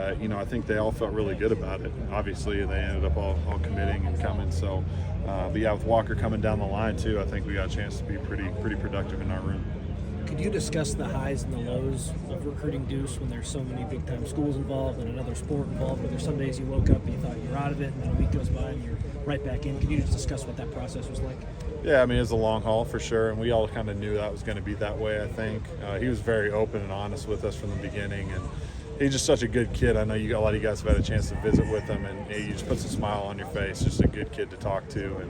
I think they all felt really good about it. Obviously, they ended up all committing and coming. So, but yeah, with Walker coming down the line too, I think we got a chance to be pretty productive in our room. Could you discuss the highs and the lows of recruiting Duce when there's so many big-time schools involved and another sport involved, where there's some days you woke up and you thought you were out of it, and then a week goes by and you're right back in? Can you just discuss what that process was like? Yeah, I mean, it's a long haul for sure, and we all kind of knew that was going to be that way, I think. He was very open and honest with us from the beginning, and he's just such a good kid. I know a lot of you guys have had a chance to visit with him, and he just puts a smile on your face. Just a good kid to talk to,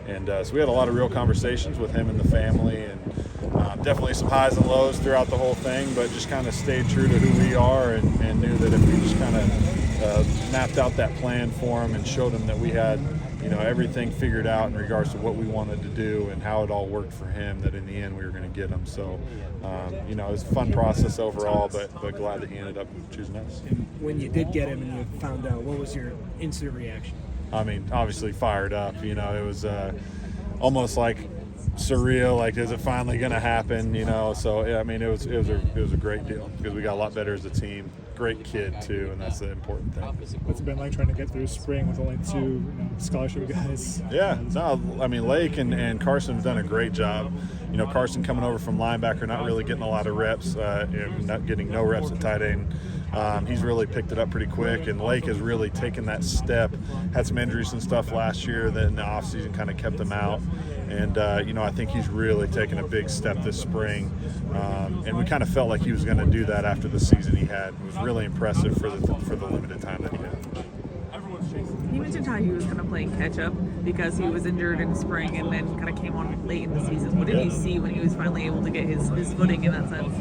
and so we had a lot of real conversations with him and the family, and definitely some highs and lows throughout the whole thing, but just kind of stayed true to who we are, and knew that if we just kind of mapped out that plan for him and showed him that we had everything figured out in regards to what we wanted to do and how it all worked for him, that in the end we were going to get him. So, it was a fun process overall, but glad that he ended up choosing us. And when you did get him and you found out, what was your instant reaction? I mean, obviously fired up. It was almost like surreal. Like, is it finally going to happen? So yeah, I mean, it was a great deal because we got a lot better as a team. Great kid too, and that's the important thing. What's it been like trying to get through spring with only two scholarship guys? Yeah, no, I mean, Lake and Carson have done a great job. Carson coming over from linebacker, not really getting a lot of reps, not getting no reps at tight end. He's really picked it up pretty quick, and Lake has really taken that step. Had some injuries and stuff last year that in the offseason kind of kept him out. And, I think he's really taken a big step this spring. And we kind of felt like he was going to do that after the season he had. It was really impressive for the limited time that he had. He mentioned how he was kind of playing catch-up because he was injured in spring and then kind of came on late in the season. What did you see when he was finally able to get his footing in that sense?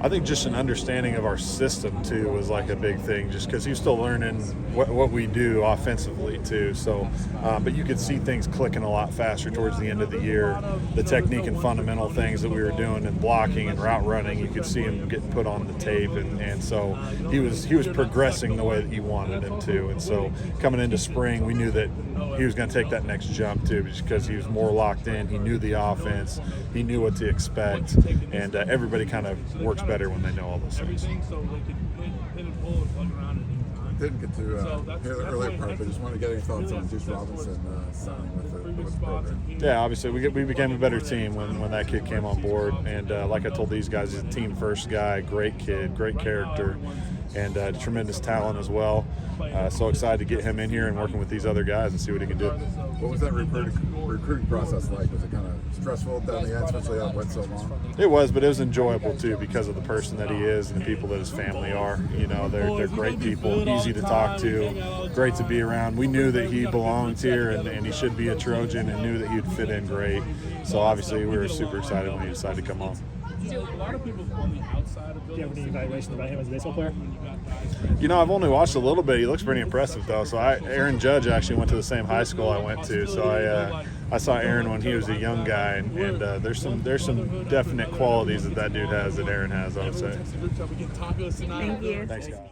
I think just an understanding of our system too was like a big thing, just because he was still learning what we do offensively too. So, but you could see things clicking a lot faster towards the end of the year. The technique and fundamental things that we were doing and blocking and route running, you could see him getting put on the tape, and so he was progressing the way that he wanted him to. And so coming into spring, we knew that he was going to take that next jump too, just because he was more locked in. He knew the offense, he knew what to expect, and everybody kind of works better when they know all those things. Didn't get to hear the earlier part, but just wanted to get any thoughts on Duce Robinson signing with the program. Yeah, obviously we became a better team when that kid came on board, and like I told these guys, he's a team first guy, great kid, great character, and tremendous talent as well. So excited to get him in here and working with these other guys and see what he can do. What was that recruiting process like? Was it kind of stressful down the end, especially how it went so long? It was, but it was enjoyable too because of the person that he is and the people that his family are. They're great people, easy to talk to, great to be around. We knew that he belonged here and he should be a Trojan, and knew that he'd fit in great. So obviously we were super excited when he decided to come on. Do you have any evaluation about him as a baseball player? I've only watched a little bit. He looks pretty impressive though. So Aaron Judge actually went to the same high school I went to. So I saw Aaron when he was a young guy, and there's some definite qualities that dude has that Aaron has, I would say. Thank you. Thanks, guys.